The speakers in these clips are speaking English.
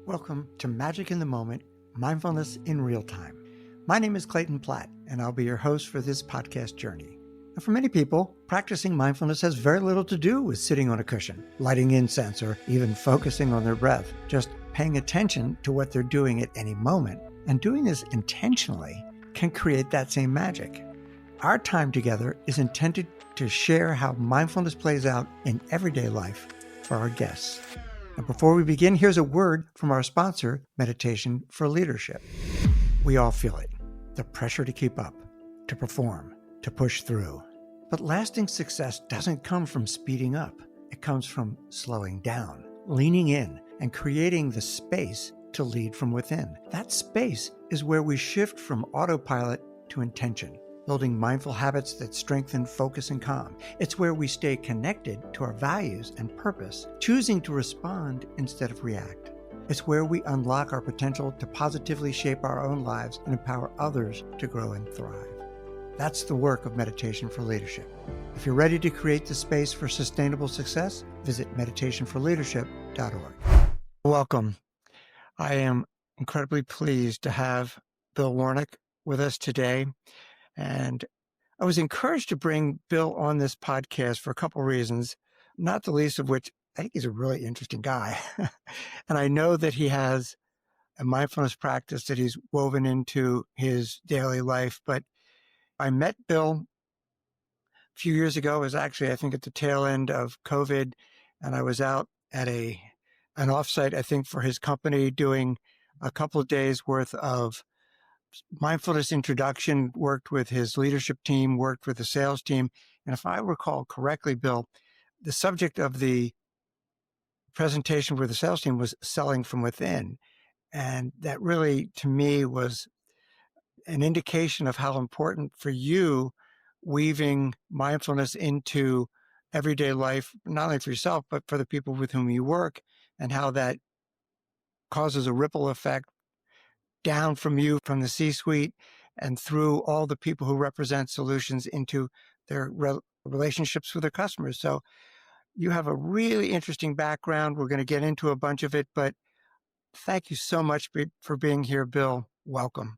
Welcome to Magic in the Moment, Mindfulness in Real Time. My name is Clayton Platt, and I'll be your host for this podcast journey. And for many people, practicing mindfulness has very little to do with sitting on a cushion, lighting incense, or even focusing on their breath. Just paying attention to what they're doing at any moment. And doing this intentionally can create that same magic. Our time together is intended to share how mindfulness plays out in everyday life for our guests. And before we begin, here's a word from our sponsor, Meditation for Leadership. We all feel it, the pressure to keep up, to perform, to push through. But lasting success doesn't come from speeding up. It comes from slowing down, leaning in, and creating the space to lead from within. That space is where we shift from autopilot to intention, building mindful habits that strengthen focus and calm. It's where we stay connected to our values and purpose, choosing to respond instead of react. It's where we unlock our potential to positively shape our own lives and empower others to grow and thrive. That's the work of Meditation for Leadership. If you're ready to create the space for sustainable success, visit meditationforleadership.org. Welcome. I am incredibly pleased to have Bill Warnick with us today. And I was encouraged to bring Bill on this podcast for a couple of reasons, not the least of which I think he's a really interesting guy. And I know that he has a mindfulness practice that he's woven into his daily life. But I met Bill a few years ago. It was actually, I think, at the tail end of COVID. And I was out at an offsite, I think, for his company doing a couple of days worth of mindfulness introduction, worked with his leadership team, worked with the sales team. And if I recall correctly, Bill, the subject of the presentation for the sales team was selling from within. And that really, to me, was an indication of how important for you weaving mindfulness into everyday life, not only for yourself, but for the people with whom you work, and how that causes a ripple effect down from you, from the C-suite, and through all the people who represent solutions into their relationships with their customers. So you have a really interesting background. We're going to get into a bunch of it, but thank you so much for being here, Bill. Welcome.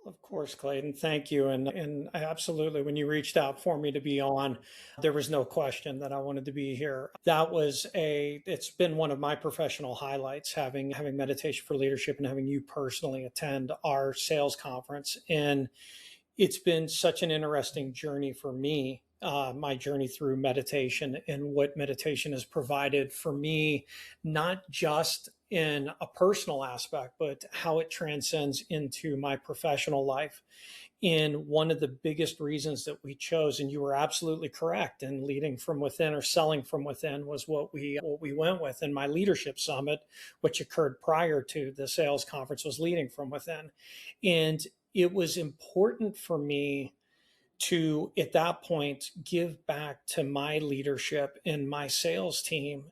Of course, Clayton. Thank you. And absolutely, when you reached out for me to be on, there was no question that I wanted to be here. It's been one of my professional highlights, having Meditation for Leadership and having you personally attend our sales conference. And it's been such an interesting journey for me, my journey through meditation and what meditation has provided for me, not just in a personal aspect, but how it transcends into my professional life. And one of the biggest reasons that we chose, and you were absolutely correct, and leading from within or selling from within was what we went with. And my leadership summit, which occurred prior to the sales conference, was leading from within. And it was important for me to, at that point, give back to my leadership and my sales team,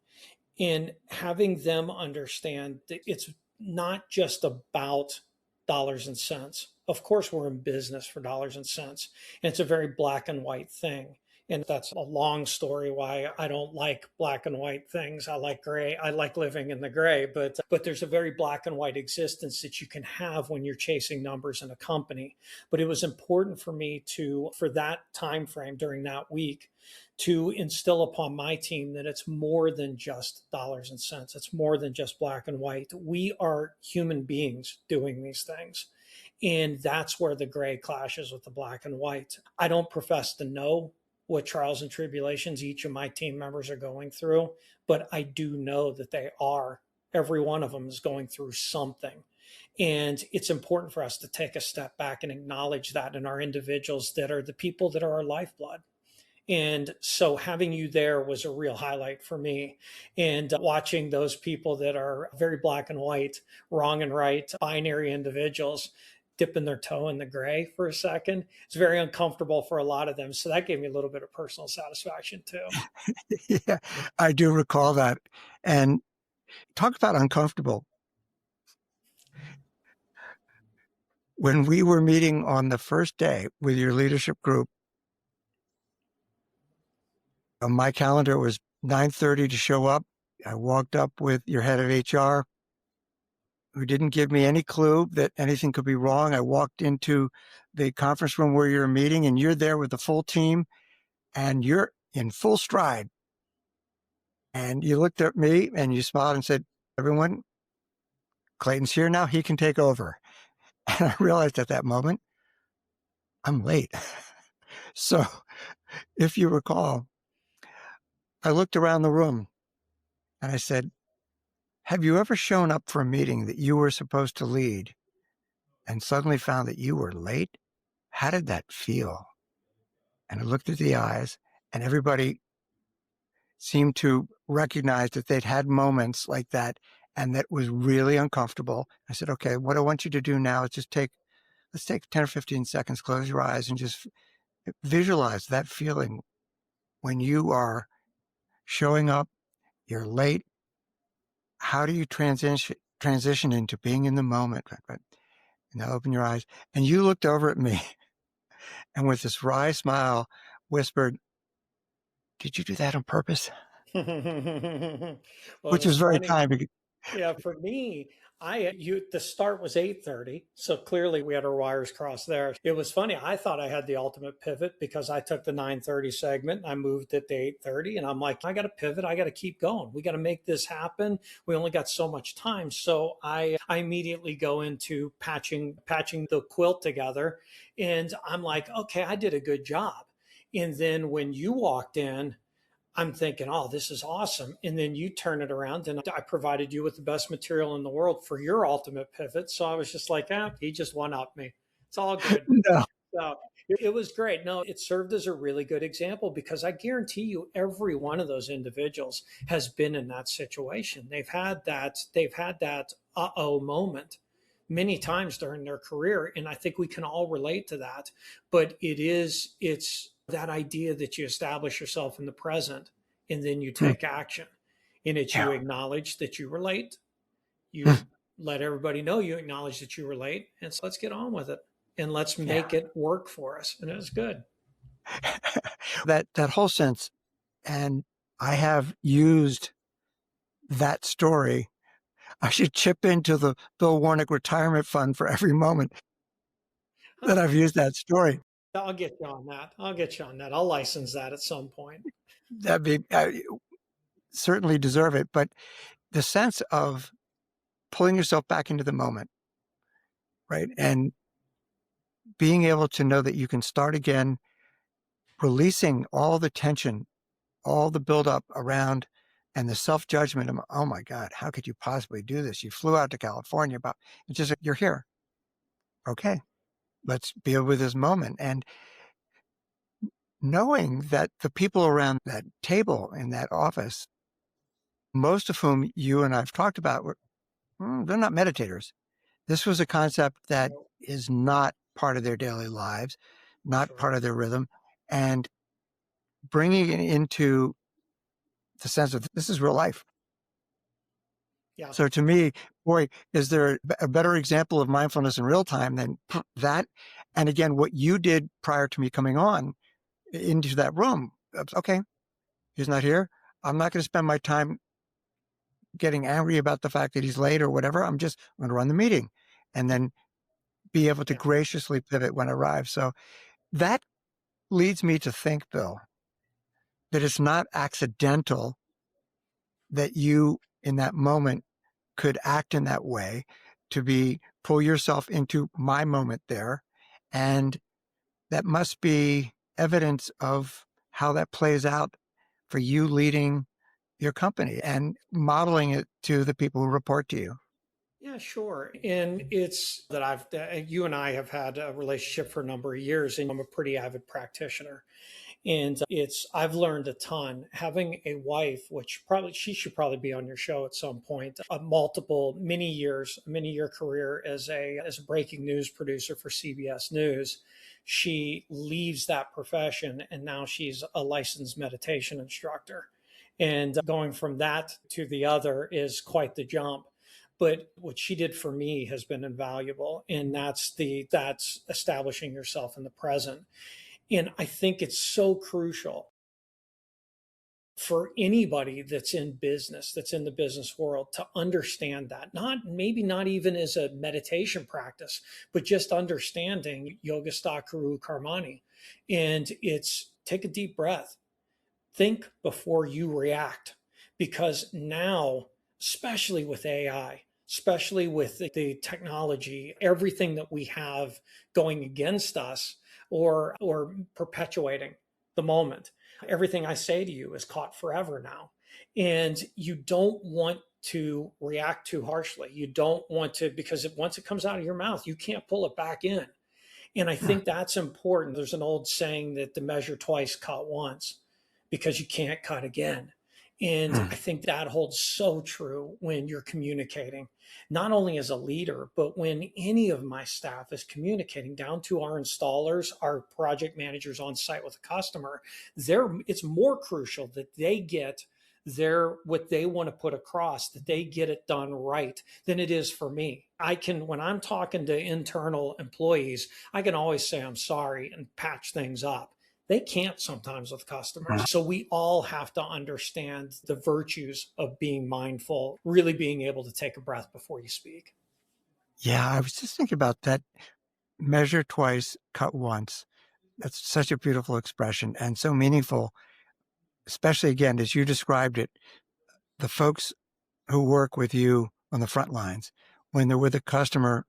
in having them understand that it's not just about dollars and cents. Of course, we're in business for dollars and cents, and it's a very black and white thing. And that's a long story why I don't like black and white things. I like gray. I like living in the gray, but there's a very black and white existence that you can have when you're chasing numbers in a company. But it was important for me for that time frame during that week, to instill upon my team that it's more than just dollars and cents. It's more than just black and white. We are human beings doing these things. And that's where the gray clashes with the black and white. I don't profess to know what trials and tribulations each of my team members are going through, but I do know that every one of them is going through something. And it's important for us to take a step back and acknowledge that in our individuals that are the people that are our lifeblood. And so having you there was a real highlight for me. And watching those people that are very black and white, wrong and right, binary individuals, dipping their toe in the gray for a second, it's very uncomfortable for a lot of them. So that gave me a little bit of personal satisfaction too. Yeah, I do recall that. And talk about uncomfortable. When we were meeting on the first day with your leadership group, on my calendar was 9:30 to show up. I walked up with your head of HR. who didn't give me any clue that anything could be wrong. I walked into the conference room where you're meeting, and you're there with the full team, and you're in full stride. And you looked at me and you smiled and said, everyone, Clayton's here now. He can take over. And I realized at that moment, I'm late. So if you recall, I looked around the room and I said, have you ever shown up for a meeting that you were supposed to lead and suddenly found that you were late? How did that feel? And I looked at the eyes, and everybody seemed to recognize that they'd had moments like that, and that was really uncomfortable. I said, okay, what I want you to do now is let's take 10 or 15 seconds, close your eyes, and just visualize that feeling when you are showing up, you're late. How do you transition into being in the moment? And now open your eyes. And you looked over at me and with this wry smile whispered, did you do that on purpose? Well, it Which was was very funny. kind. Yeah, for me, the start was 8:30, so clearly we had our wires crossed there. It was funny. I thought I had the ultimate pivot because I took the 9:30 segment and I moved it to 8:30, and I'm like, I got to pivot. I got to keep going. We got to make this happen. We only got so much time, so I immediately go into patching the quilt together, and I'm like, okay, I did a good job. And then when you walked in, I'm thinking, oh, this is awesome. And then you turn it around and I provided you with the best material in the world for your ultimate pivot. So I was just like, he just one upped me. It's all good. No. So it was great. No, it served as a really good example because I guarantee you every one of those individuals has been in that situation. They've had that uh-oh moment many times during their career. And I think we can all relate to that. But it's that idea that you establish yourself in the present and then you take action. And it's you Yeah. acknowledge that you were late. You let everybody know you acknowledge that you were late. And so let's get on with it and let's Yeah. make it work for us. And it was good. that whole sense. And I have used that story. I should chip into the Bill Warnick retirement fund for every moment that I've used that story. I'll get you on that. I'll license that at some point. That'd be certainly deserve it. But the sense of pulling yourself back into the moment, right? And being able to know that you can start again, releasing all the tension, all the buildup around and the self-judgment of, oh my God, how could you possibly do this? You flew out to California, but it's just, you're here. Okay, let's be with this moment. And knowing that the people around that table in that office, most of whom you and I've talked about, they're not meditators. This was a concept that is not part of their daily lives, not Sure. part of their rhythm. And bringing it into the sense of this is real life. Yeah. So to me, boy, is there a better example of mindfulness in real time than that? And again, what you did prior to me coming on into that room. Okay, he's not here. I'm not going to spend my time getting angry about the fact that he's late or whatever. I'm just going to run the meeting and then be able to graciously pivot when I arrive. So that leads me to think, Bill, that it's not accidental that you in that moment could act in that way to pull yourself into my moment there. And that must be evidence of how that plays out for you leading your company and modeling it to the people who report to you. Yeah, sure. And it's that you and I have had a relationship for a number of years, and I'm a pretty avid practitioner. And I've learned a ton. Having a wife, which she should probably be on your show at some point, many year career as a breaking news producer for CBS News. She leaves that profession and now she's a licensed meditation instructor. And going from that to the other is quite the jump. But what she did for me has been invaluable. And that's establishing yourself in the present. And I think it's so crucial for anybody that's in business, that's in the business world, to understand that, maybe not even as a meditation practice, but just understanding Yoga Kuru Karmani. And it's take a deep breath, think before you react, because now, especially with AI, especially with the technology, everything that we have going against us or perpetuating the moment, everything I say to you is caught forever now. And you don't want to react too harshly. You don't want to, because once it comes out of your mouth, you can't pull it back in. And I think that's important. There's an old saying that the measure twice, cut once, because you can't cut again. And I think that holds so true when you're communicating, not only as a leader, but when any of my staff is communicating down to our installers, our project managers on site with a customer. It's more crucial that they get what they want to put across, that they get it done right, than it is for me. When I'm talking to internal employees, I can always say I'm sorry and patch things up. They can't sometimes with customers. So we all have to understand the virtues of being mindful, really being able to take a breath before you speak. Yeah, I was just thinking about that. Measure twice, cut once. That's such a beautiful expression and so meaningful, especially again, as you described it, the folks who work with you on the front lines, when they're with a customer,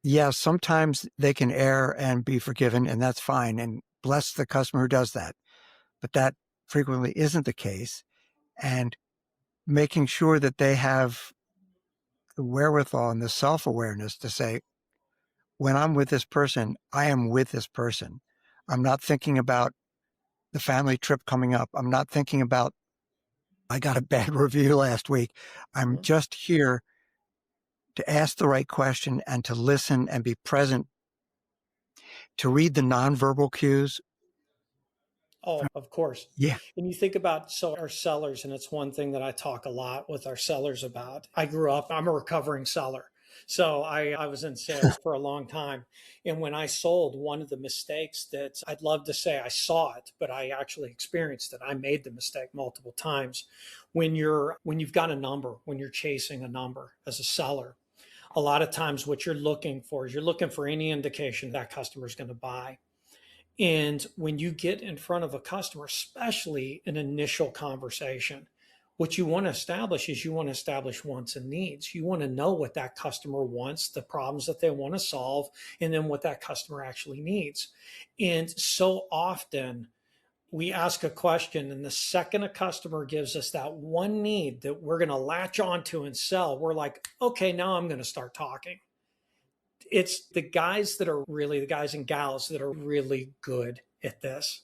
yeah, sometimes they can err and be forgiven, and that's fine. And bless the customer who does that. But that frequently isn't the case. And making sure that they have the wherewithal and the self-awareness to say, when I'm with this person, I am with this person. I'm not thinking about the family trip coming up. I'm not thinking about, I got a bad review last week. I'm just here to ask the right question and to listen and be present, to read the nonverbal cues. Oh, of course. Yeah. And you think about our sellers, and it's one thing that I talk a lot with our sellers about. I'm a recovering seller. So I was in sales for a long time. And when I sold, one of the mistakes that I'd love to say I saw it, but I actually experienced it. I made the mistake multiple times. When you've got a number, when you're chasing a number as a seller, a lot of times what you're looking for is you're looking for any indication that customer is going to buy. And when you get in front of a customer, especially an initial conversation, what you want to establish is you want to establish wants and needs. You want to know what that customer wants, the problems that they want to solve, and then what that customer actually needs. And so often we ask a question, and the second a customer gives us that one need that we're going to latch onto and sell, we're like, okay, now I'm going to start talking. It's the guys and gals that are really good at this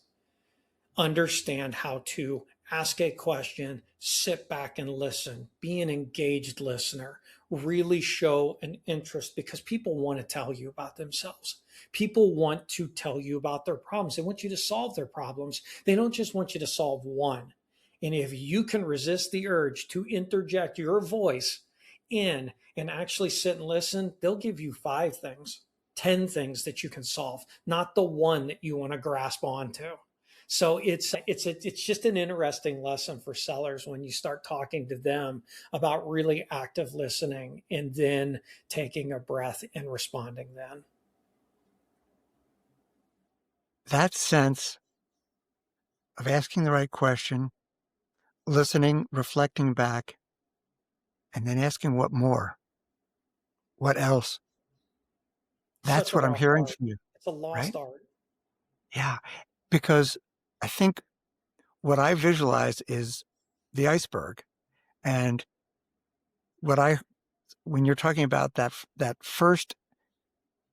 understand how to ask a question, sit back and listen, be an engaged listener, really show an interest, because people want to tell you about themselves. People want to tell you about their problems. They want you to solve their problems. They don't just want you to solve one. And if you can resist the urge to interject your voice in and actually sit and listen, they'll give you 5 things, 10 things that you can solve, not the one that you want to grasp onto. So it's just an interesting lesson for sellers when you start talking to them about really active listening and then taking a breath and responding then. That sense of asking the right question, listening, reflecting back, and then asking what more, what else. Such That's a what I'm lost hearing art. from you, It's a lost right? art. Yeah, because I think what I visualize is the iceberg. And when you're talking about that first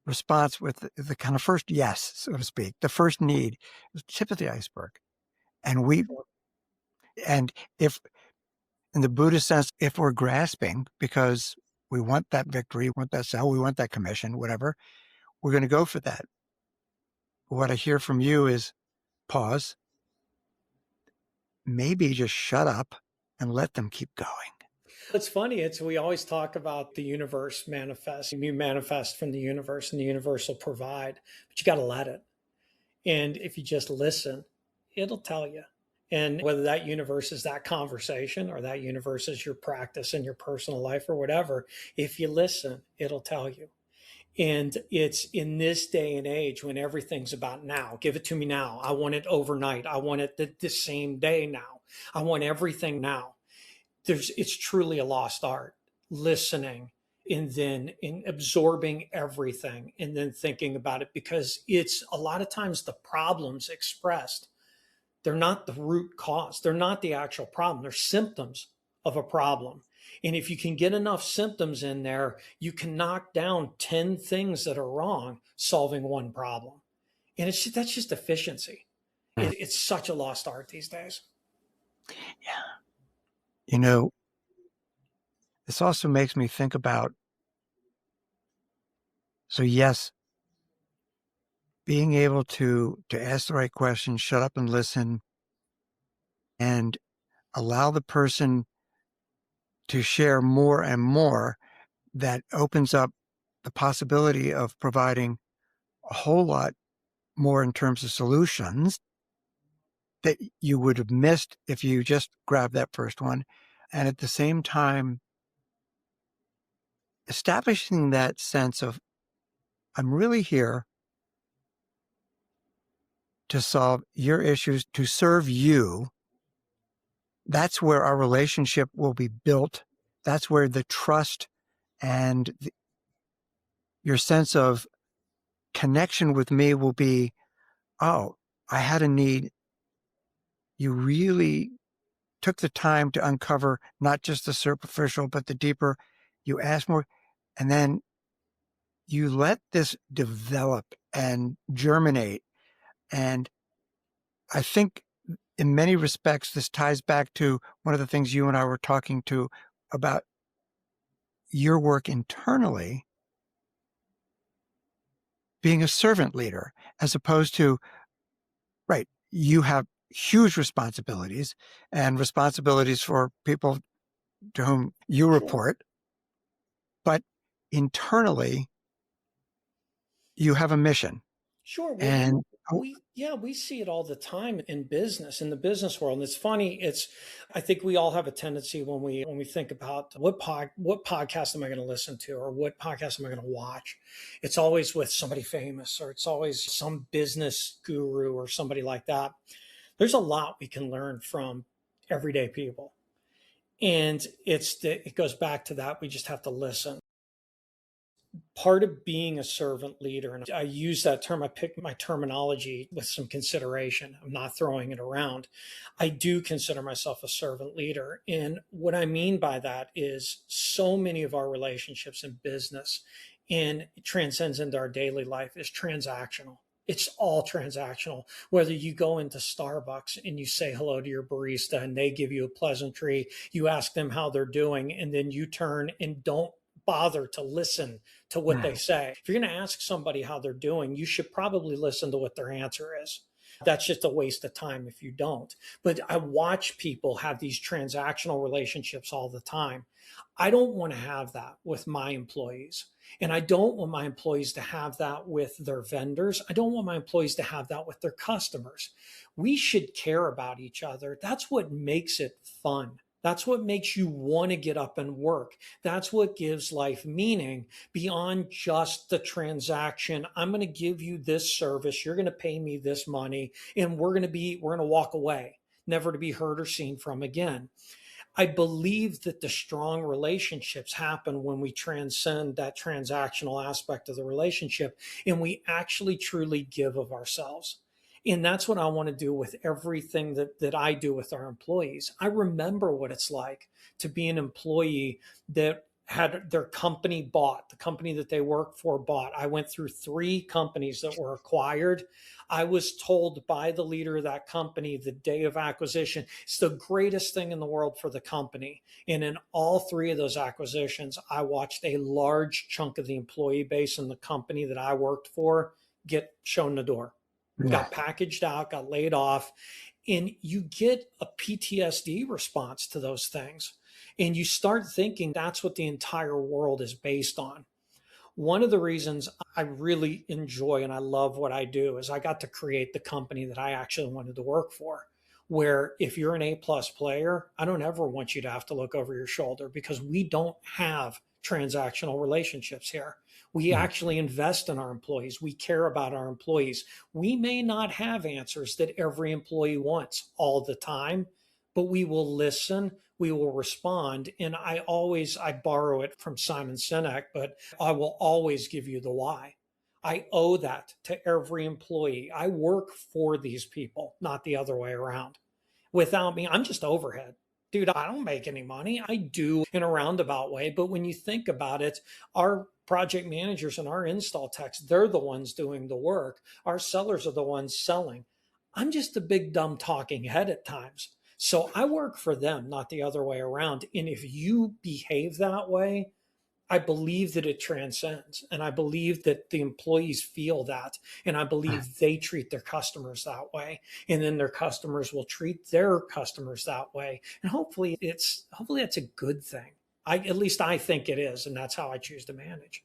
response with the kind of first yes, so to speak, the first need, the tip of the iceberg. And if, in the Buddhist sense, if we're grasping because we want that victory, we want that sale, we want that commission, whatever, we're going to go for that. What I hear from you is pause, maybe just shut up and let them keep going. It's funny. We always talk about the universe manifest. You manifest from the universe, and the universe will provide, but you got to let it. And if you just listen it'll tell you. And whether that universe is that conversation or that universe is your practice in your personal life or whatever, if you listen, it'll tell you. And it's in this day and age when everything's about now. Give it to me now. I want it overnight. I want it the same day now. I want everything now. It's truly a lost art. Listening and then in absorbing everything and then thinking about it, because it's a lot of times the problems expressed. They're not the root cause. They're not the actual problem. They're symptoms of a problem. And if you can get enough symptoms in there, you can knock down 10 things that are wrong, solving one problem. And that's just efficiency. It's such a lost art these days. Yeah. You know, this also makes me think about, so yes, being able to ask the right questions, shut up and listen, and allow the person to share more and more, that opens up the possibility of providing a whole lot more in terms of solutions that you would have missed if you just grabbed that first one. And at the same time, establishing that sense of, I'm really here to solve your issues, to serve you. That's where our relationship will be built. That's where the trust and your sense of connection with me will be, oh, I had a need. You really took the time to uncover not just the superficial, but the deeper. You asked more, and then you let this develop and germinate. And I think in many respects, this ties back to one of the things you and I were talking to about your work internally, being a servant leader, as opposed to, right, you have huge responsibilities and responsibilities for people to whom you report, but internally, you have a mission. Sure. And We see it all the time in business, in the business world. And it's funny. I think we all have a tendency when we think about what podcast am I going to listen to or what podcast am I going to watch? It's always with somebody famous or it's always some business guru or somebody like that. There's a lot we can learn from everyday people. And it goes back to that. We just have to listen. Part of being a servant leader, and I use that term, I picked my terminology with some consideration. I'm not throwing it around. I do consider myself a servant leader. And what I mean by that is so many of our relationships in business and it transcends into our daily life is transactional. It's all transactional. Whether you go into Starbucks and you say hello to your barista and they give you a pleasantry, you ask them how they're doing, and then you turn and don't bother to listen to what they say. If you're going to ask somebody how they're doing, you should probably listen to what their answer is. That's just a waste of time if you don't. But I watch people have these transactional relationships all the time. I don't want to have that with my employees. And I don't want my employees to have that with their vendors. I don't want my employees to have that with their customers. We should care about each other. That's what makes it fun. That's what makes you want to get up and work. That's what gives life meaning beyond just the transaction. I'm going to give you this service. You're going to pay me this money and we're going to walk away, never to be heard or seen from again. I believe that the strong relationships happen when we transcend that transactional aspect of the relationship and we actually truly give of ourselves. And that's what I want to do with everything that I do with our employees. I remember what it's like to be an employee that had their company bought, the company that they work for bought. I went through 3 companies that were acquired. I was told by the leader of that company the day of acquisition, it's the greatest thing in the world for the company. And in all 3 of those acquisitions, I watched a large chunk of the employee base in the company that I worked for get shown the door. Got packaged out, got laid off, and you get a PTSD response to those things. And you start thinking that's what the entire world is based on. One of the reasons I really enjoy and I love what I do is I got to create the company that I actually wanted to work for. Where if you're an A plus player, I don't ever want you to have to look over your shoulder because we don't have transactional relationships here. We Mm. actually invest in our employees. We care about our employees. We may not have answers that every employee wants all the time, but we will listen, we will respond. And I borrow it from Simon Sinek, but I will always give you the why. I owe that to every employee. I work for these people, not the other way around. Without me, I'm just overhead. Dude, I don't make any money. I do in a roundabout way. But when you think about it, our project managers and our install techs, they're the ones doing the work. Our sellers are the ones selling. I'm just a big dumb talking head at times. So I work for them, not the other way around. And if you behave that way, I believe that it transcends. And I believe that the employees feel that. And I believe they treat their customers that way. And then their customers will treat their customers that way. And hopefully that's a good thing. At least I think it is. And that's how I choose to manage.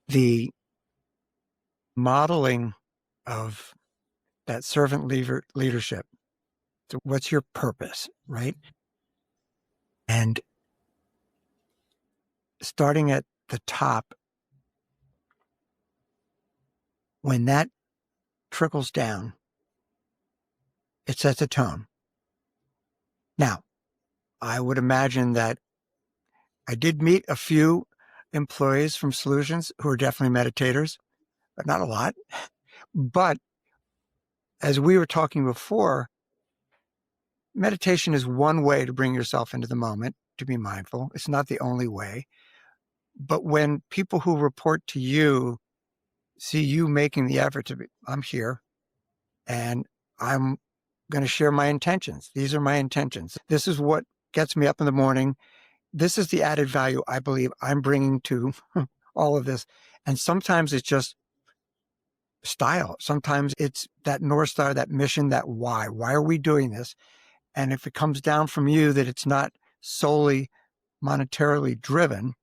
The modeling of that servant leadership. So what's your purpose, right? And starting at the top, when that trickles down, it sets a tone. Now, I would imagine that I did meet a few employees from Solutions who are definitely meditators, but not a lot. But as we were talking before, meditation is one way to bring yourself into the moment, to be mindful. It's not the only way. But when people who report to you see you making the effort to be, I'm here and I'm going to share my intentions. These are my intentions. This is what gets me up in the morning. This is the added value I believe I'm bringing to all of this. And sometimes it's just style. Sometimes it's that North Star, that mission, that why. Why are we doing this? And if it comes down from you that it's not solely monetarily driven,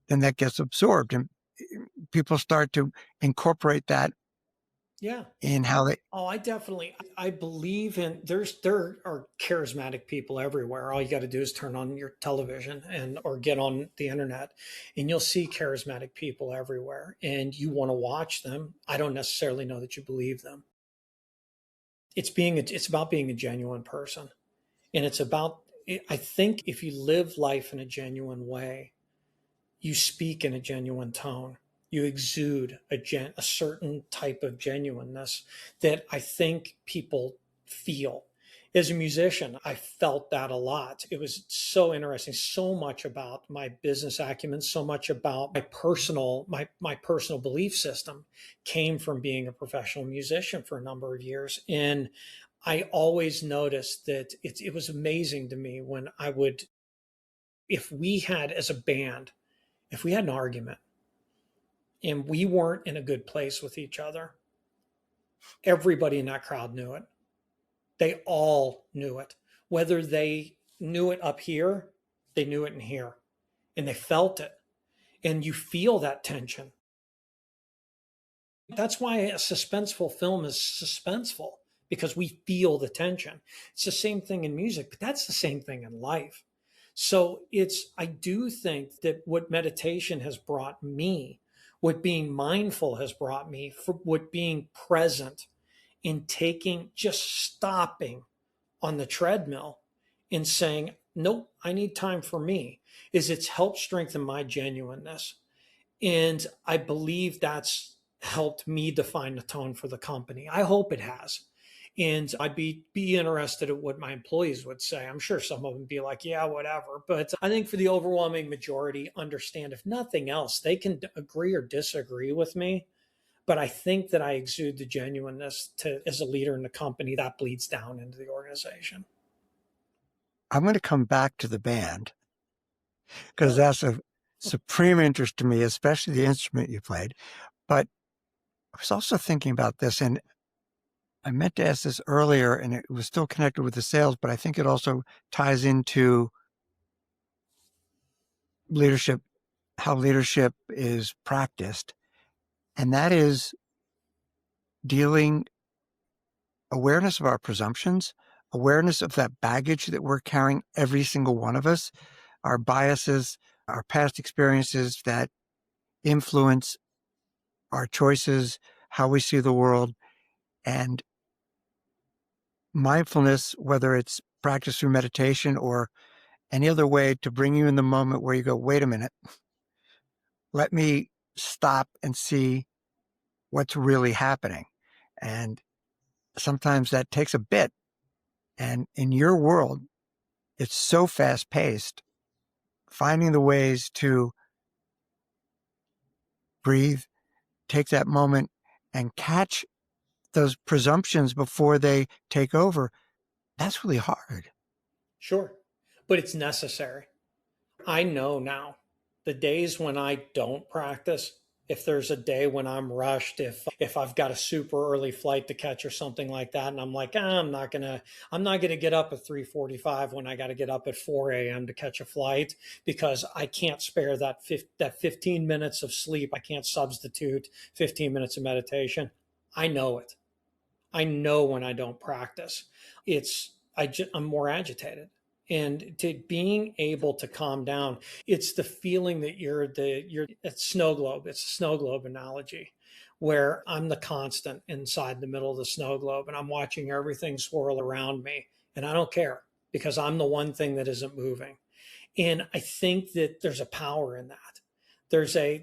then that gets absorbed. And people start to incorporate that Yeah. in how they. Oh, I believe there are charismatic people everywhere. All you got to do is turn on your television or get on the internet and you'll see charismatic people everywhere and you want to watch them. I don't necessarily know that you believe them. It's about being a genuine person. And I think if you live life in a genuine way, you speak in a genuine tone. You exude a certain type of genuineness that I think people feel. As a musician, I felt that a lot. It was so interesting, so much about my business acumen, so much about my personal belief system came from being a professional musician for a number of years. And I always noticed that it was amazing to me when if we had as a band, if we had an argument and we weren't in a good place with each other, everybody in that crowd knew it. They all knew it. Whether they knew it up here, they knew it in here and they felt it. And you feel that tension. That's why a suspenseful film is suspenseful because we feel the tension. It's the same thing in music, but that's the same thing in life. So I do think that what meditation has brought me, what being mindful has brought me, for what being present in just stopping on the treadmill and saying, nope, I need time for me, it's helped strengthen my genuineness. And I believe that's helped me define the tone for the company. I hope it has. And I'd be interested at what my employees would say. I'm sure some of them would be like, yeah, whatever. But I think for the overwhelming majority, understand, if nothing else, they can agree or disagree with me. But I think that I exude the genuineness as a leader in the company that bleeds down into the organization. I'm going to come back to the band because that's of supreme interest to me, especially the instrument you played. But I was also thinking about this, and I meant to ask this earlier, and it was still connected with the sales, but I think it also ties into leadership how leadership is practiced, and that is dealing awareness of our presumptions, awareness of that baggage that we're carrying, every single one of us, our biases, our past experiences that influence our choices, how we see the world, and mindfulness, whether it's practice through meditation or any other way to bring you in the moment where you go, wait a minute, let me stop and see what's really happening. And sometimes that takes a bit. And in your world, it's so fast paced, finding the ways to breathe, take that moment and catch those presumptions before they take over. That's really hard. Sure. But it's necessary. I know now the days when I don't practice, if there's a day when I'm rushed, if I've got a super early flight to catch or something like that, and I'm like, I'm not gonna get up at 3:45 when I got to get up at 4 a.m. to catch a flight because I can't spare that 15 minutes of sleep. I can't substitute 15 minutes of meditation. I know it. I know when I don't practice, I'm more agitated. And to being able to calm down, it's the feeling that you're it's snow globe. It's a snow globe analogy where I'm the constant inside the middle of the snow globe and I'm watching everything swirl around me and I don't care because I'm the one thing that isn't moving. And I think that there's a power in that.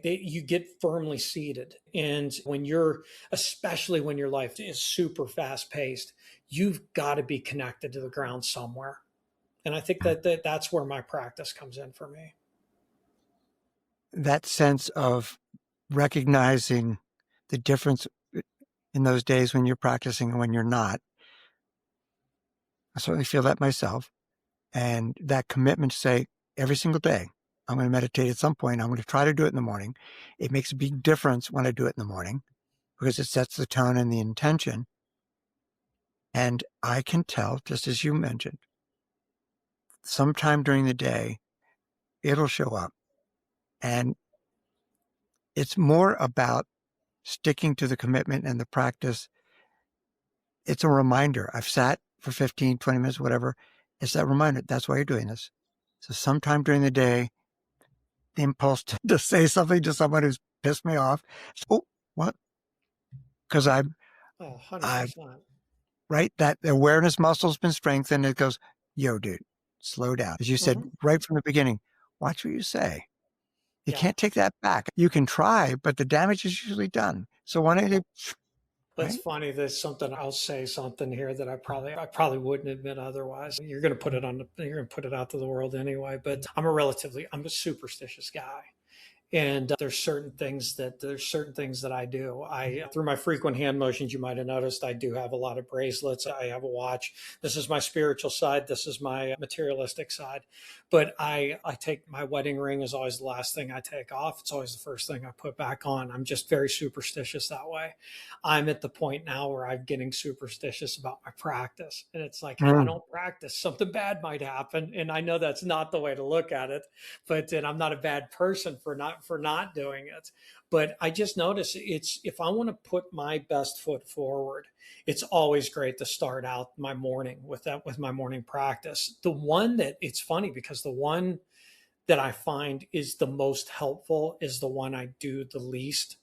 You get firmly seated. And especially when your life is super fast paced, you've got to be connected to the ground somewhere. And I think that's where my practice comes in for me. That sense of recognizing the difference in those days when you're practicing and when you're not. I certainly feel that myself. And that commitment to say every single day, I'm going to meditate at some point. I'm going to try to do it in the morning. It makes a big difference when I do it in the morning because it sets the tone and the intention. And I can tell, just as you mentioned, sometime during the day, it'll show up. And it's more about sticking to the commitment and the practice. It's a reminder. I've sat for 15, 20 minutes, whatever. It's that reminder. That's why you're doing this. So sometime during the day, the impulse to say something to someone who's pissed me off. Oh, what? Because Oh, I've, 100%. right? That awareness muscle's been strengthened. It goes, yo, dude, slow down. As you said Mm-hmm. right from the beginning, watch what you say. You Yeah. can't take that back. You can try, but the damage is usually done. So why don't you, It's right? funny. There's something I'll say something here that I probably wouldn't admit otherwise. You're going to you're going to put it out to the world anyway. But I'm a superstitious guy. And there's certain things that I do. I through my frequent hand motions, you might have noticed I do have a lot of bracelets. I have a watch. This is my spiritual side. This is my materialistic side. But I take my wedding ring is always the last thing I take off. It's always the first thing I put back on. I'm just very superstitious that way. I'm at the point now where I'm getting superstitious about my practice. And it's like, if I Mm. don't practice, something bad might happen. And I know that's not the way to look at it, but and I'm not a bad person for not doing it. But I just notice it's if I want to put my best foot forward, it's always great to start out my morning with my morning practice. The one that it's funny because the one that I find is the most helpful is the one I do the least.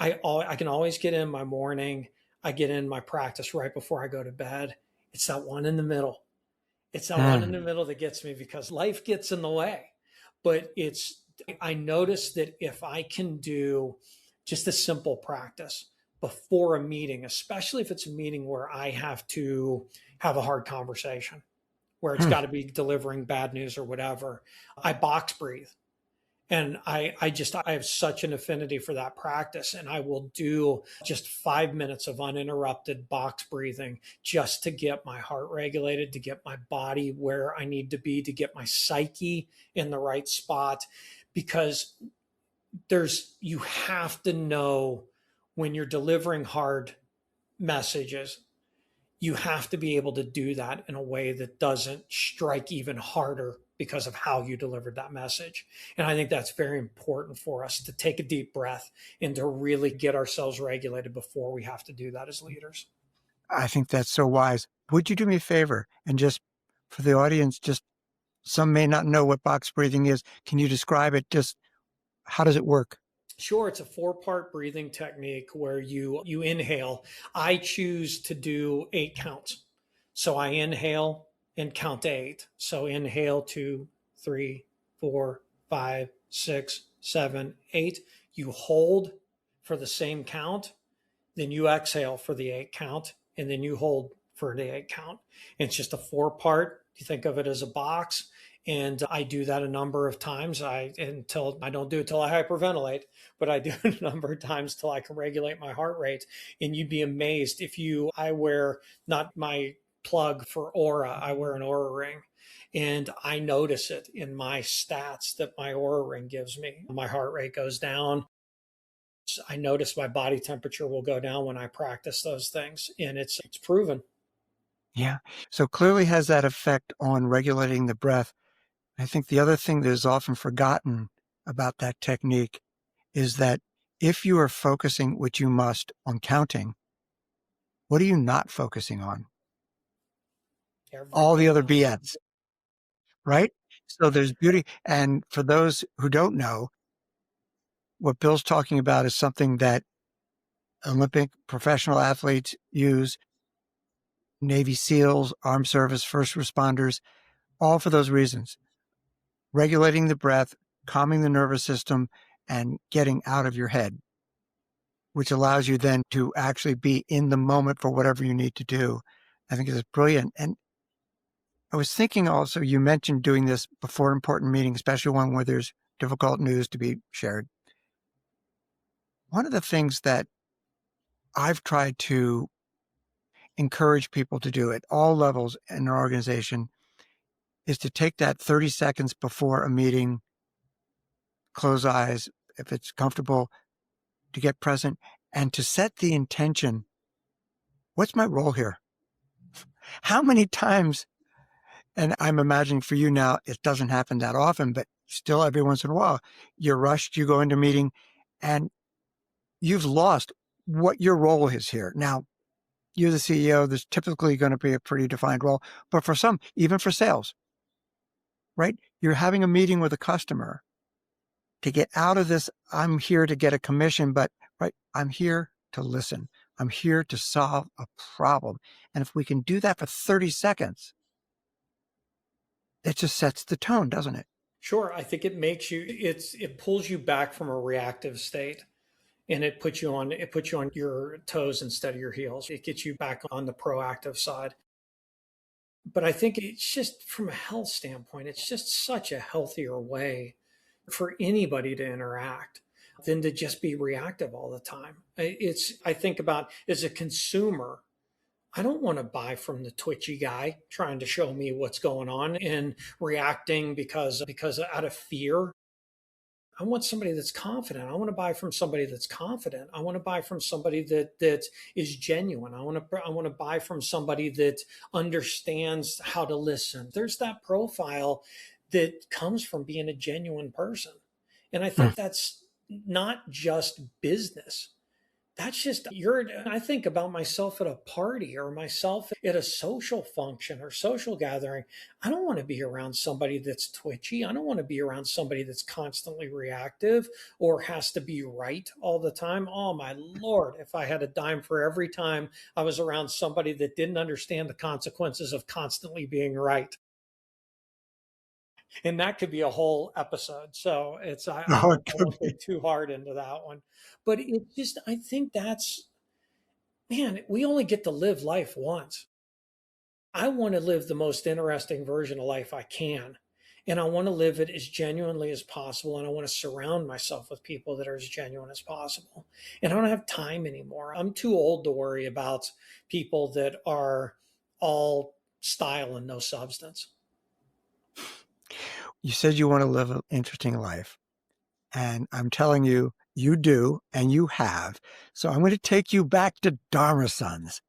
I can always get in my morning. I get in my practice right before I go to bed. It's that one in the middle. It's that one in the Mm. middle that gets me because life gets in the way. But I notice that if I can do just a simple practice before a meeting, especially if it's a meeting where I have to have a hard conversation, where it's Mm. got to be delivering bad news or whatever, I box breathe. And I have such an affinity for that practice. And I will do just 5 minutes of uninterrupted box breathing just to get my heart regulated, to get my body where I need to be, to get my psyche in the right spot. Because you have to know when you're delivering hard messages, you have to be able to do that in a way that doesn't strike even harder because of how you delivered that message. And I think that's very important for us to take a deep breath and to really get ourselves regulated before we have to do that as leaders. I think that's so wise. Would you do me a favor and just for the audience, just some may not know what box breathing is. Can you describe it? Just how does it work? Sure, it's a four-part breathing technique where you inhale. I choose to do 8 counts. So I inhale and count to 8. So inhale 2, 3, 4, 5, 6, 7, 8. You hold for the same count, then you exhale for the 8 count, and then you hold for the 8 count. It's just a 4-part. You think of it as a box. And I do that a number of times. I don't do it till I hyperventilate, but I do it a number of times till I can regulate my heart rate. And you'd be amazed I wear not my plug for Aura, I wear an Aura ring. And I notice it in my stats that my Aura ring gives me. My heart rate goes down. I notice my body temperature will go down when I practice those things. And it's proven. Yeah. So clearly has that effect on regulating the breath. I think the other thing that is often forgotten about that technique is that if you are focusing, which you must, on counting, what are you not focusing on? All the other BS, right? So there's beauty. And for those who don't know, what Bill's talking about is something that Olympic professional athletes use, Navy SEALs, armed service, first responders, all for those reasons. Regulating the breath, calming the nervous system, and getting out of your head, which allows you then to actually be in the moment for whatever you need to do. I think is brilliant. And I was thinking also, you mentioned doing this before important meetings, especially one where there's difficult news to be shared. One of the things that I've tried to encourage people to do at all levels in our organization is to take that 30 seconds before a meeting, close eyes, if it's comfortable, to get present and to set the intention. What's my role here? How many times, and I'm imagining for you now, it doesn't happen that often, but still every once in a while, you're rushed, you go into a meeting and you've lost what your role is here. Now, you're the CEO, there's typically going to be a pretty defined role, but for some, even for sales, right? You're having a meeting with a customer to get out of this. I'm here to get a commission, but right, I'm here to listen. I'm here to solve a problem. And if we can do that for 30 seconds, it just sets the tone, doesn't it? Sure. I think it pulls you back from a reactive state and it puts you on your toes instead of your heels. It gets you back on the proactive side. But I think it's just from a health standpoint, it's just such a healthier way for anybody to interact than to just be reactive all the time. I think about as a consumer, I don't want to buy from the twitchy guy trying to show me what's going on and reacting because out of fear. I want somebody that's confident. I want to buy from somebody that's confident. I want to buy from somebody that is genuine. I want to buy from somebody that understands how to listen. There's that profile that comes from being a genuine person. And I think that's not just business. That's just I think about myself at a party or myself at a social function or social gathering. I don't want to be around somebody that's twitchy. I don't want to be around somebody that's constantly reactive or has to be right all the time. Oh my Lord, if I had a dime for every time I was around somebody that didn't understand the consequences of constantly being right. And that could be a whole episode. So I won't go too hard into that one. But I think man, we only get to live life once. I want to live the most interesting version of life I can. And I want to live it as genuinely as possible. And I want to surround myself with people that are as genuine as possible. And I don't have time anymore. I'm too old to worry about people that are all style and no substance. You said you want to live an interesting life. And I'm telling you, you do, and you have. So I'm going to take you back to Dharma Sons.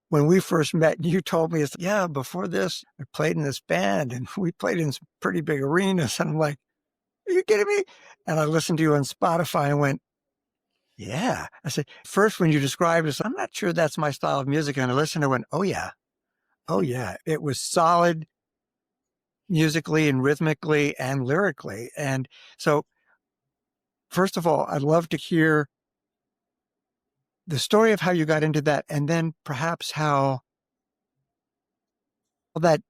when we first met, you told me, yeah, before this, I played in this band and we played in some pretty big arenas. And I'm like, are you kidding me? And I listened to you on Spotify and went, yeah. I said, first, when you described it, I'm not sure that's my style of music. And I listened and went, oh, yeah. Oh, yeah. It was solid musically and rhythmically and lyrically. And so, first of all, I'd love to hear the story of how you got into that, and then perhaps how that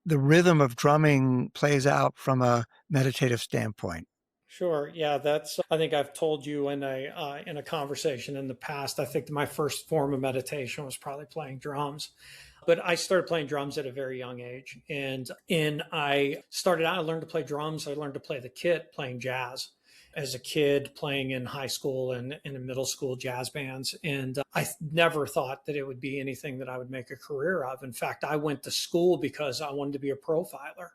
the rhythm of drumming plays out from a meditative standpoint. Sure. Yeah, I think I've told you in a conversation in the past. I think my first form of meditation was probably playing drums. But I started playing drums at a very young age. And I started out, I learned to play drums. I learned to play the kit playing jazz as a kid, playing in high school and in middle school jazz bands. And I never thought that it would be anything that I would make a career of. In fact, I went to school because I wanted to be a profiler.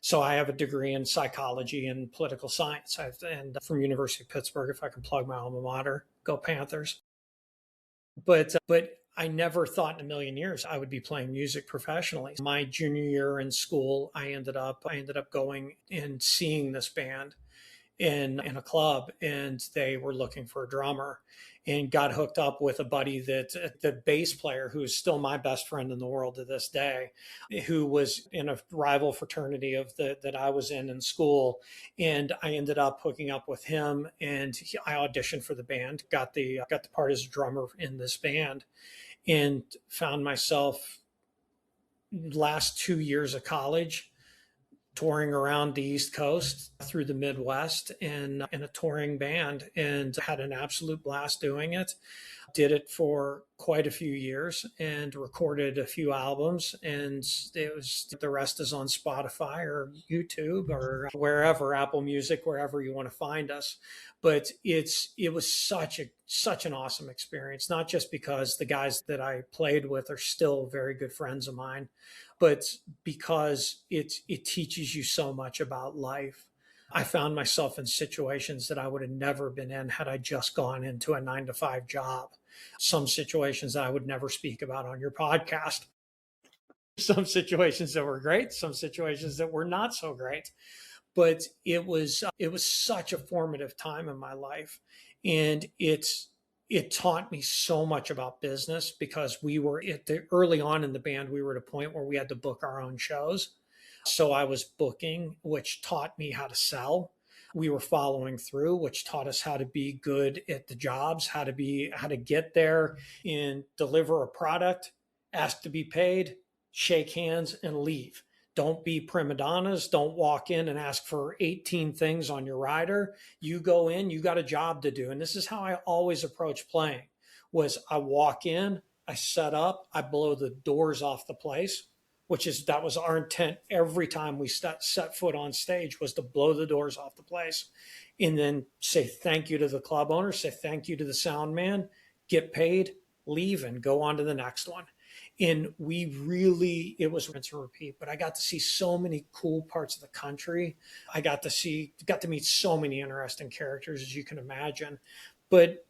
So I have a degree in psychology and political science. And from University of Pittsburgh, if I can plug my alma mater, go Panthers. But I never thought in a million years I would be playing music professionally. My junior year in school, I ended up going and seeing this band in a club, and they were looking for a drummer, and got hooked up with a buddy, that the bass player, who is still my best friend in the world to this day, who was in a rival fraternity of that I was in school. And I ended up hooking up with him, and I auditioned for the band, got the part as a drummer in this band, and found myself last 2 years of college touring around the East Coast through the Midwest in a touring band, and had an absolute blast doing it. Did it for quite a few years and recorded a few albums, and the rest is on Spotify or YouTube or wherever, Apple Music, wherever you want to find us. But it was such an awesome experience, not just because the guys that I played with are still very good friends of mine, but because it teaches you so much about life. I found myself in situations that I would have never been in had I just gone into a 9 to 5 job. Some situations that I would never speak about on your podcast. Some situations that were great, some situations that were not so great. But it was such a formative time in my life, and it taught me so much about business, because we were early on in the band, we were at a point where we had to book our own shows. So I was booking, which taught me how to sell. We were following through, which taught us how to be good at the jobs, how to get there and deliver a product, ask to be paid, shake hands, and leave. Don't be prima donnas. Don't walk in and ask for 18 things on your rider. You go in, you got a job to do. And this is how I always approach playing: was I walk in, I set up, I blow the doors off the place, that was our intent every time we set foot on stage, was to blow the doors off the place, and then say thank you to the club owner, say thank you to the sound man, get paid, leave, and go on to the next one. And it was rinse and repeat, but I got to see so many cool parts of the country. I got to meet so many interesting characters, as you can imagine. But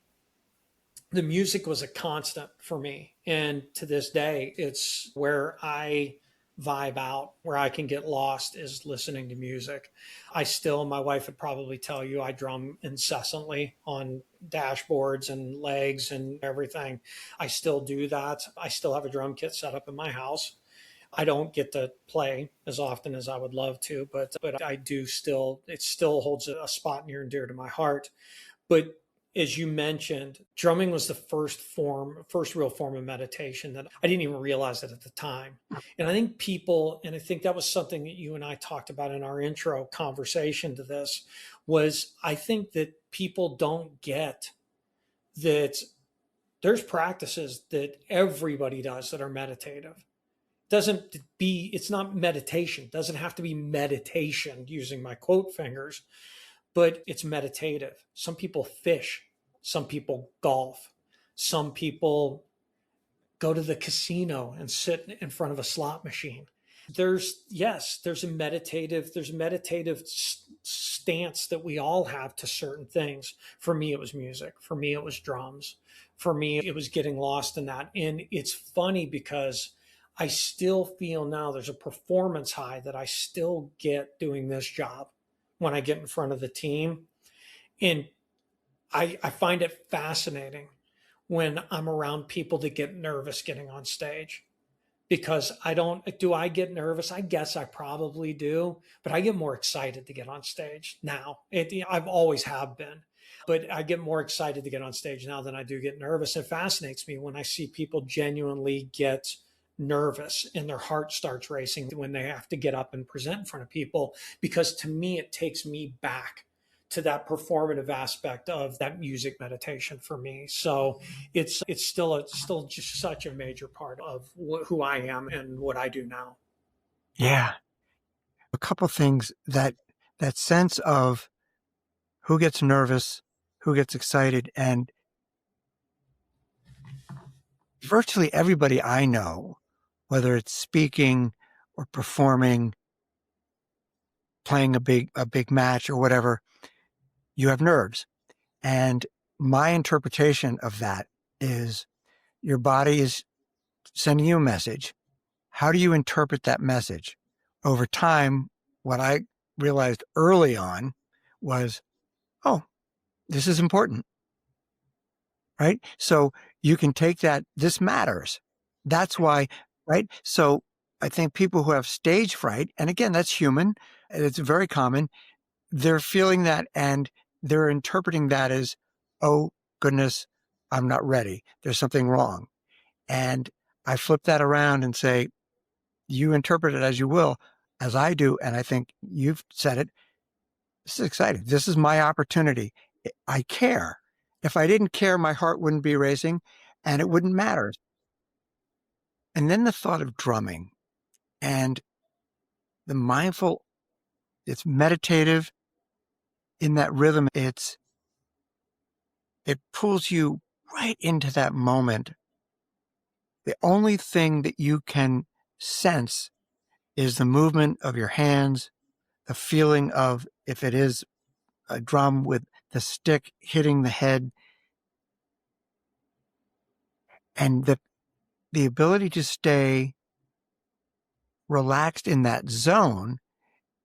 the music was a constant for me. And to this day, it's where I vibe out, where I can get lost, is listening to music. My wife would probably tell you, I drum incessantly on dashboards and legs and everything. I still do that. I still have a drum kit set up in my house. I don't get to play as often as I would love to, but I do still, it still holds a spot near and dear to my heart. But as you mentioned, drumming was the first real form of meditation that I didn't even realize it at the time. And I think that was something that you and I talked about in our intro conversation to this, was I think that people don't get that there's practices that everybody does that are meditative. It's not meditation. It doesn't have to be meditation, using my quote fingers, but it's meditative. Some people fish, some people golf, some people go to the casino and sit in front of a slot machine. There's meditative stance that we all have to certain things. For me, it was music. For me, it was drums. For me, it was getting lost in that. And it's funny because I still feel now there's a performance high that I still get doing this job when I get in front of the team. And I find it fascinating when I'm around people that get nervous getting on stage, because do I get nervous? I guess I probably do, but I get more excited to get on stage now. I've always have been, but I get more excited to get on stage now than I do get nervous. It fascinates me when I see people genuinely get nervous and their heart starts racing when they have to get up and present in front of people, because to me, it takes me back to that performative aspect of that music meditation for me. So it's still just such a major part of who I am and what I do now. Yeah. A couple things that sense of who gets nervous, who gets excited, and virtually everybody I know, whether it's speaking or performing, playing a big match or whatever, you have nerves. And my interpretation of that is your body is sending you a message. How do you interpret that message? Over time, what I realized early on was, oh, this is important, right? So you can take that, this matters. That's why, right? So I think people who have stage fright, and again, that's human, it's very common, they're feeling that and they're interpreting that as, oh, goodness, I'm not ready. There's something wrong. And I flip that around and say, you interpret it as you will, as I do. And I think you've said it. This is exciting. This is my opportunity. I care. If I didn't care, my heart wouldn't be racing and it wouldn't matter. And then the thought of drumming and the mindful, it's meditative in that rhythm. It pulls you right into that moment. The only thing that you can sense is the movement of your hands, the feeling of, if it is a drum with the stick hitting the head, and the ability to stay relaxed in that zone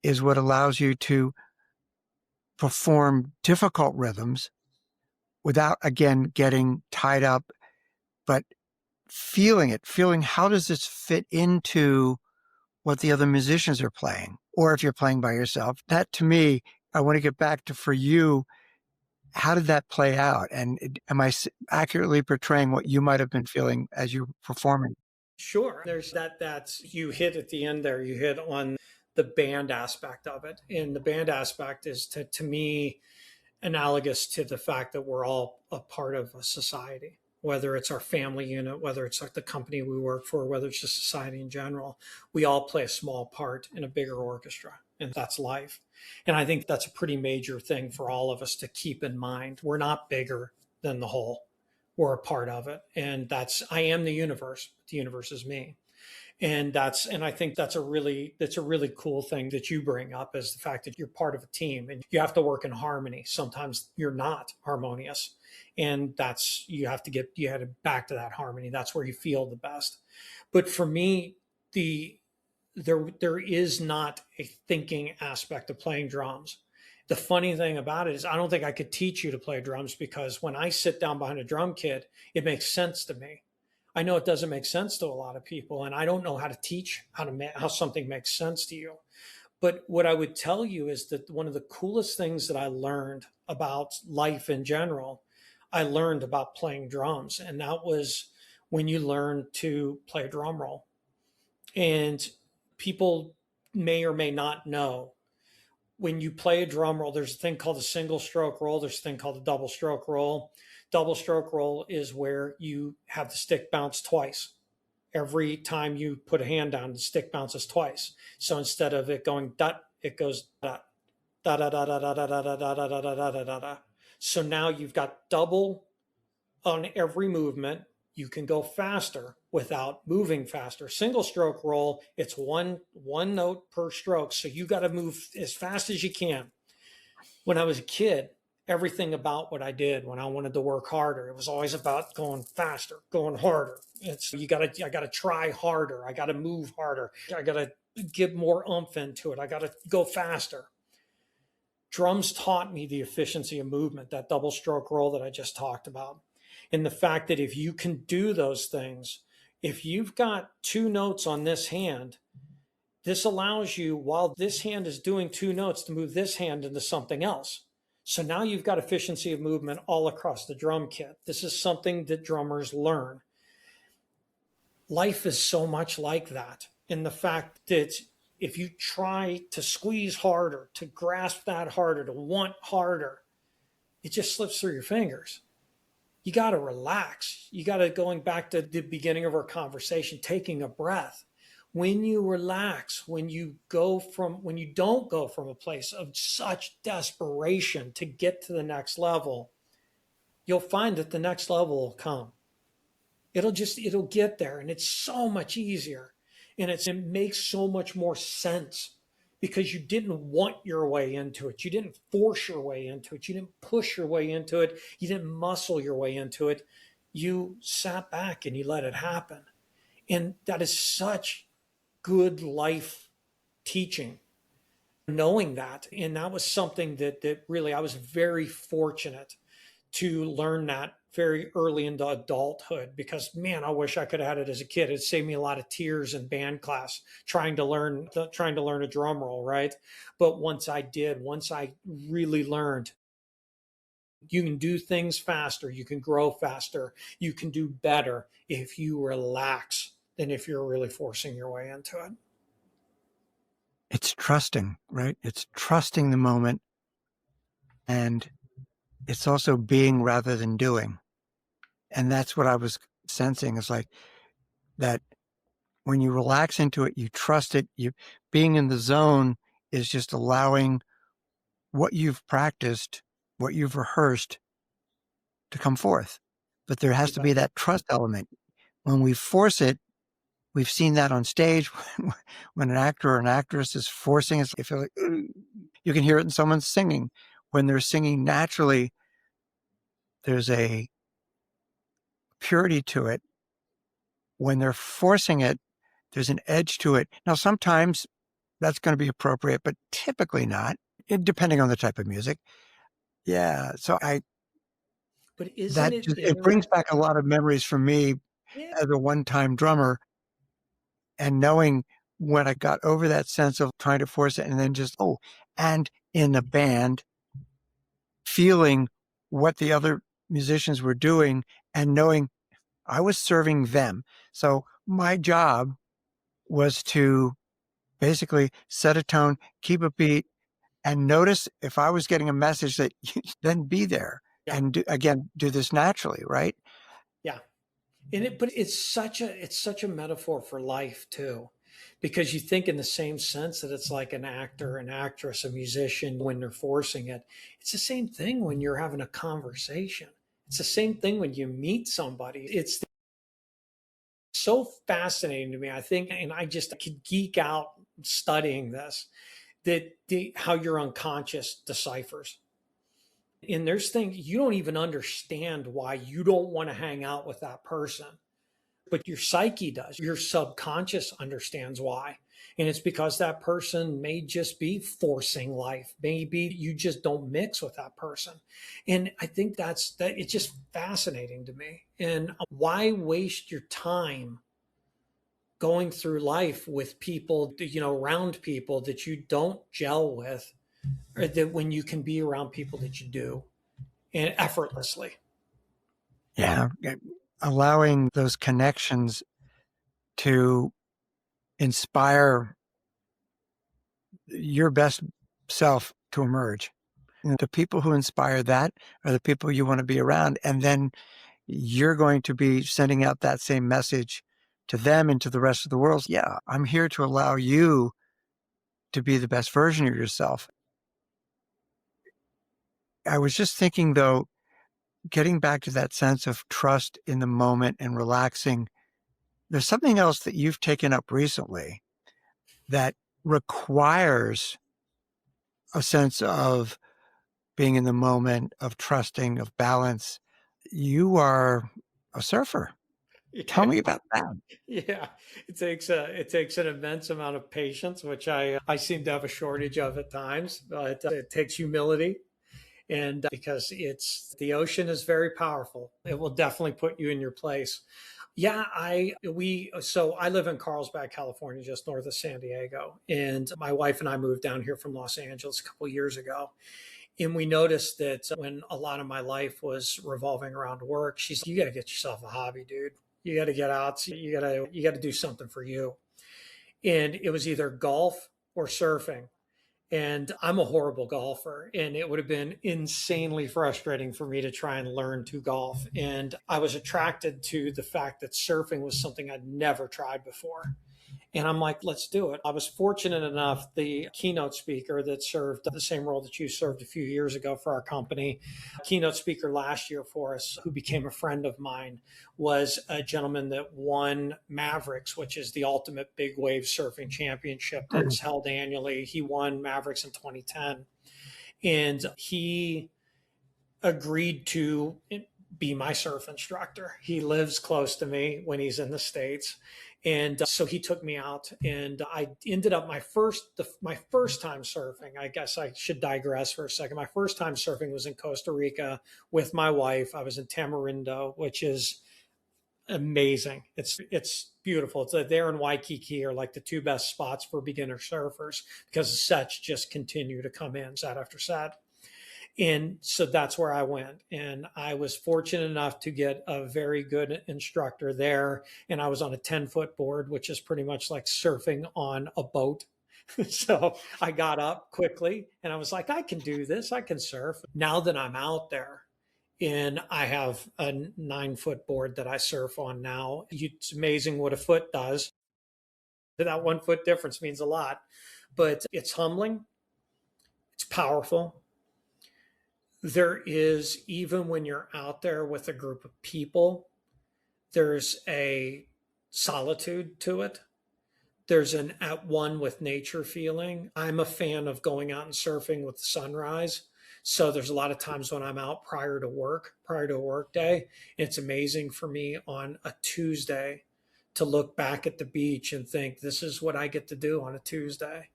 is what allows you to perform difficult rhythms without, again, getting tied up, but feeling how does this fit into what the other musicians are playing, or if you're playing by yourself. That, to me, I want to get back to, for you, how did that play out? And am I accurately portraying what you might have been feeling as you're performing? Sure. There's that's you hit at the end there, you hit on the band aspect of it. And the band aspect is to me analogous to the fact that we're all a part of a society, whether it's our family unit, whether it's like the company we work for, whether it's just society in general. We all play a small part in a bigger orchestra, and that's life. And I think that's a pretty major thing for all of us to keep in mind. We're not bigger than the whole. We're a part of it. And I am the universe. The universe is me. And I think that's a really cool thing that you bring up, is the fact that you're part of a team and you have to work in harmony. Sometimes you're not harmonious, and you have to get back to that harmony. That's where you feel the best. But for me, there is not a thinking aspect of playing drums. The funny thing about it is I don't think I could teach you to play drums, because when I sit down behind a drum kit, it makes sense to me. I know it doesn't make sense to a lot of people, and I don't know how to teach how something makes sense to you. But what I would tell you is that one of the coolest things that I learned about life in general, I learned about playing drums, and that was when you learn to play a drum roll. And people may or may not know, when you play a drum roll, there's a thing called a single stroke roll. There's a thing called a double stroke roll. Double stroke roll is where you have the stick bounce twice. Every time you put a hand down, the stick bounces twice. So instead of it going dot, it goes dot, da da da da da da da da da da da da da da. So now you've got double on every movement. You can go faster without moving faster. Single stroke roll, it's one note per stroke. So you got to move as fast as you can. When I was a kid, everything about what I did when I wanted to work harder, it was always about going faster, going harder. I gotta try harder. I gotta move harder. I gotta get more oomph into it. I gotta go faster. Drums taught me the efficiency of movement, that double stroke roll that I just talked about. And the fact that if you can do those things, if you've got two notes on this hand, this allows you, while this hand is doing two notes, to move this hand into something else. So now you've got efficiency of movement all across the drum kit. This is something that drummers learn. Life is so much like that. And the fact that if you try to squeeze harder, to grasp that harder, to want harder, it just slips through your fingers. You got to relax. You got to, going back to the beginning of our conversation, taking a breath. When you relax, when you don't go from a place of such desperation to get to the next level, you'll find that the next level will come. It'll get there, and it's so much easier, and it makes so much more sense because you didn't want your way into it. You didn't force your way into it. You didn't push your way into it. You didn't muscle your way into it. You sat back and you let it happen. And that is such good life teaching, knowing that. And that was something that really, I was very fortunate to learn that very early into adulthood, because man, I wish I could have had it as a kid. It saved me a lot of tears in band class trying to learn a drum roll, right? But once I really learned, you can do things faster, you can grow faster, you can do better if you relax than if you're really forcing your way into it. It's trusting, right? It's trusting the moment, and it's also being rather than doing. And that's what I was sensing, is like that when you relax into it, you trust it. You being in the zone is just allowing what you've practiced, what you've rehearsed to come forth. But there has to be that trust element. When we force it, we've seen that on stage when an actor or an actress is forcing it. You feel like, you can hear it in someone singing. When they're singing naturally, there's a purity to it. When they're forcing it, there's an edge to it. Now, sometimes that's going to be appropriate, but typically not, depending on the type of music. Yeah. So but it brings back a lot of memories for me as a one-time drummer, and knowing when I got over that sense of trying to force it, and then and in a band, feeling what the other musicians were doing and knowing I was serving them. So my job was to basically set a tone, keep a beat, and notice if I was getting a message, that then be there and do this naturally, right? Yeah. But it's such a metaphor for life too, because you think in the same sense that it's like an actor, an actress, a musician, when they're forcing it. It's the same thing when you're having a conversation. It's the same thing when you meet somebody. It's so fascinating to me, I think, and I could geek out studying this, how your unconscious deciphers. And there's things you don't even understand why you don't want to hang out with that person, but your psyche does. Your subconscious understands why. And it's because that person may just be forcing life. Maybe you just don't mix with that person. And I think it's just fascinating to me. And why waste your time going through life with people, around people that you don't gel with, or that when you can be around people that you do, and effortlessly. Yeah. Allowing those connections to inspire your best self to emerge. And the people who inspire that are the people you want to be around. And then you're going to be sending out that same message to them and to the rest of the world. Yeah, I'm here to allow you to be the best version of yourself. I was just thinking, though, getting back to that sense of trust in the moment and relaxing, there's something else that you've taken up recently that requires a sense of being in the moment, of trusting, of balance. You are a surfer. Tell me about that. Yeah, it takes an immense amount of patience, which I seem to have a shortage of at times. But it takes humility, and because it's the ocean is very powerful, it will definitely put you in your place. Yeah, I live in Carlsbad, California, just north of San Diego, and my wife and I moved down here from Los Angeles a couple years ago. And we noticed that when a lot of my life was revolving around work, she's like, you got to get yourself a hobby, dude. You got to get out. You got to do something for you. And it was either golf or surfing. And I'm a horrible golfer, and it would have been insanely frustrating for me to try and learn to golf. And I was attracted to the fact that surfing was something I'd never tried before. And I'm like, let's do it. I was fortunate enough, the keynote speaker that served the same role that you served a few years ago for our company, keynote speaker last year for us, who became a friend of mine, was a gentleman that won Mavericks, which is the ultimate big wave surfing championship that's held annually. He won Mavericks in 2010. And he agreed to be my surf instructor. He lives close to me when he's in the States. And so he took me out, and I ended up my first time surfing. I guess I should digress for a second. My first time surfing was in Costa Rica with my wife. I was in Tamarindo, which is amazing. It's beautiful. It's there in Waikiki are like the two best spots for beginner surfers because the sets just continue to come in set after set. And so that's where I went. And I was fortunate enough to get a very good instructor there. And I was on a 10-foot board, which is pretty much like surfing on a boat. So I got up quickly and I was like, I can do this. I can surf. Now that I'm out there, and I have a 9-foot board that I surf on now, it's amazing what a foot does. That 1 foot difference means a lot, but it's humbling. It's powerful. There is, even when you're out there with a group of people, there's a solitude to it. There's an at one with nature feeling. I'm a fan of going out and surfing with the sunrise. So there's a lot of times when I'm out prior to a work day. It's amazing for me on a Tuesday to look back at the beach and think, this is what I get to do on a Tuesday.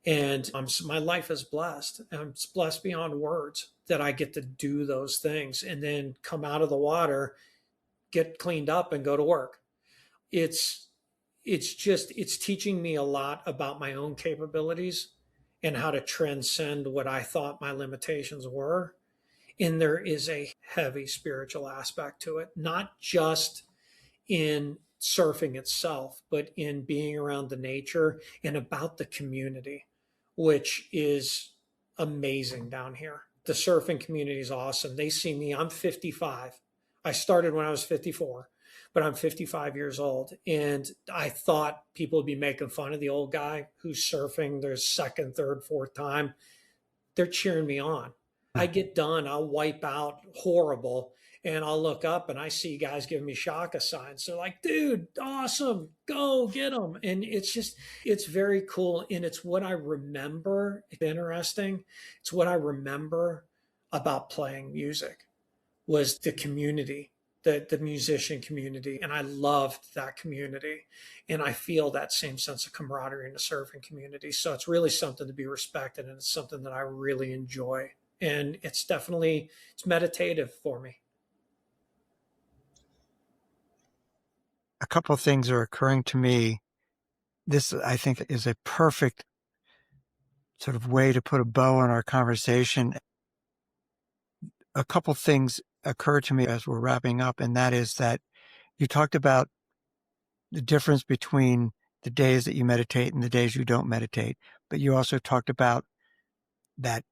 And my life is blessed. I'm blessed beyond words that I get to do those things and then come out of the water, get cleaned up, and go to work. It's it's teaching me a lot about my own capabilities and how to transcend what I thought my limitations were. And there is a heavy spiritual aspect to it, not just in surfing itself, but in being around the nature and about the community, which is amazing down here. The surfing community is awesome. They see me, I'm 55. I started when I was 54, but I'm 55 years old. And I thought people would be making fun of the old guy who's surfing their second, third, fourth time. They're cheering me on. I get done, I'll wipe out horrible, and I'll look up and I see guys giving me shaka signs. They're like, dude, awesome, go get them. And it's very cool. And it's what I remember. It's interesting. It's what I remember about playing music was the community, the musician community. And I loved that community. And I feel that same sense of camaraderie in the surfing community. So it's really something to be respected. And it's something that I really enjoy. And it's meditative for me. A couple of things are occurring to me. This, I think, is a perfect sort of way to put a bow on our conversation. A couple of things occur to me as we're wrapping up, and that is that you talked about the difference between the days that you meditate and the days you don't meditate, but you also talked about that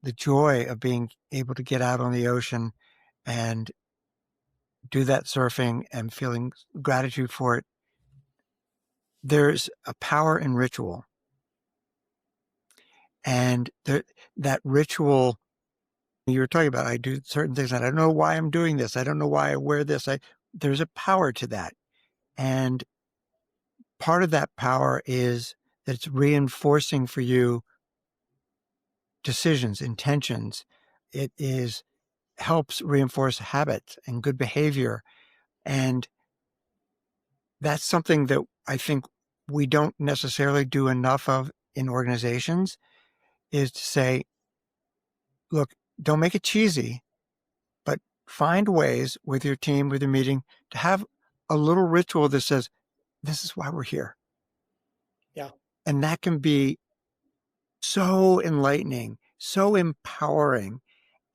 the joy of being able to get out on the ocean and do that surfing and feeling gratitude for it. There's a power in ritual. And that ritual you were talking about, I do certain things. I don't know why I'm doing this. I don't know why I wear this. There's a power to that. And part of that power is that it's reinforcing for you decisions, intentions, It is helps reinforce habits and good behavior. And that's something that I think we don't necessarily do enough of in organizations, is to say, look, don't make it cheesy, but find ways with your team, with your meeting, to have a little ritual that says, this is why we're here. Yeah. And that can be so enlightening, so empowering.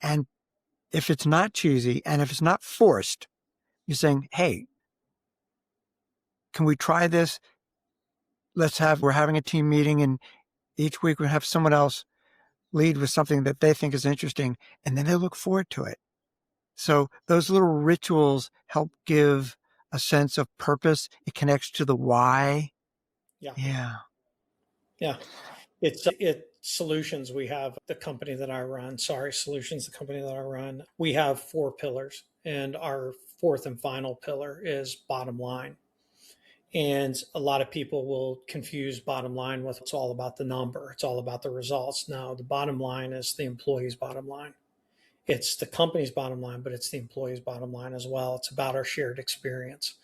And if it's not cheesy and if it's not forced, you're saying, hey, can we try this? We're having a team meeting, and each week we have someone else lead with something that they think is interesting, and then they look forward to it. So those little rituals help give a sense of purpose. It connects to the why. Yeah. Yeah. Yeah. Solutions. We have the company that I run. Solutions, the company that I run. We have 4 pillars, and our fourth and final pillar is bottom line. And a lot of people will confuse bottom line with it's all about the number. It's all about the results. No, the bottom line is the employee's bottom line. It's the company's bottom line, but it's the employee's bottom line as well. It's about our shared experience.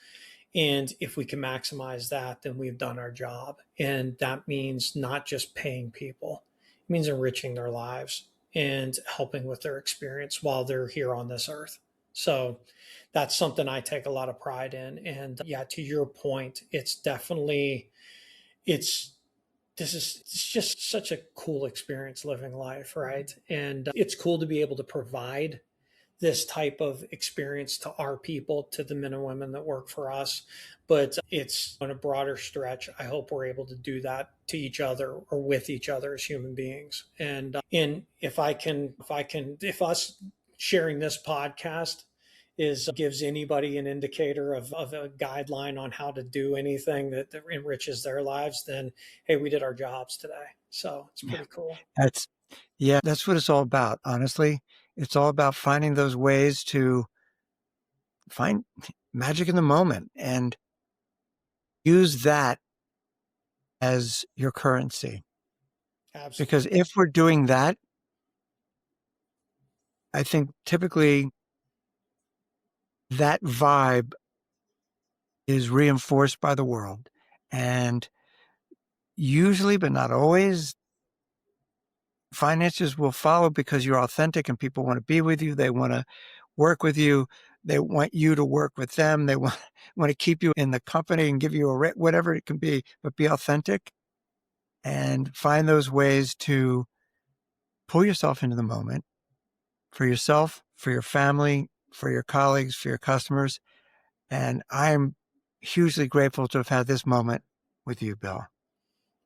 And if we can maximize that, then we've done our job. And that means not just paying people, it means enriching their lives and helping with their experience while they're here on this earth. So that's something I take a lot of pride in. And yeah, to your point, it's just such a cool experience living life, right? And it's cool to be able to provide this type of experience to our people, to the men and women that work for us. But it's on a broader stretch. I hope we're able to do that to each other or with each other as human beings. And if us sharing this podcast gives anybody an indicator of a guideline on how to do anything that enriches their lives, then hey, we did our jobs today. So it's pretty cool. That's what it's all about. Honestly, it's all about finding those ways to find magic in the moment and use that as your currency. Absolutely. Because if we're doing that, I think typically that vibe is reinforced by the world. And usually, but not always, finances will follow because you're authentic and people want to be with you. They want to work with you. They want you to work with them. They want to keep you in the company and give you whatever it can be, but be authentic and find those ways to pull yourself into the moment for yourself, for your family, for your colleagues, for your customers. And I'm hugely grateful to have had this moment with you, Bill.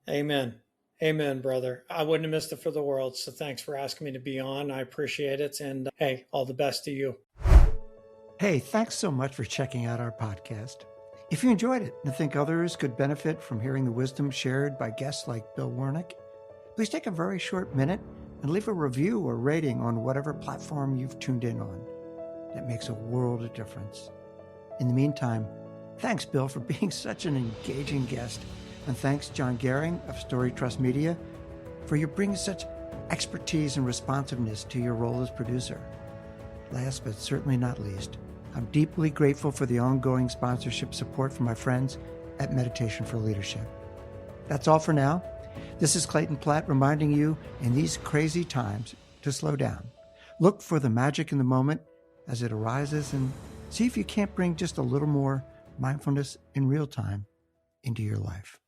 Amen. Amen, brother. I wouldn't have missed it for the world. So thanks for asking me to be on. I appreciate it. And hey, all the best to you. Hey, thanks so much for checking out our podcast. If you enjoyed it and think others could benefit from hearing the wisdom shared by guests like Bill Warnick, please take a very short minute and leave a review or rating on whatever platform you've tuned in on. That makes a world of difference. In the meantime, thanks, Bill, for being such an engaging guest. And thanks, John Gehring of Story Trust Media, for your bringing such expertise and responsiveness to your role as producer. Last but certainly not least, I'm deeply grateful for the ongoing sponsorship support from my friends at Meditation for Leadership. That's all for now. This is Clayton Platt reminding you in these crazy times to slow down. Look for the magic in the moment as it arises and see if you can't bring just a little more mindfulness in real time into your life.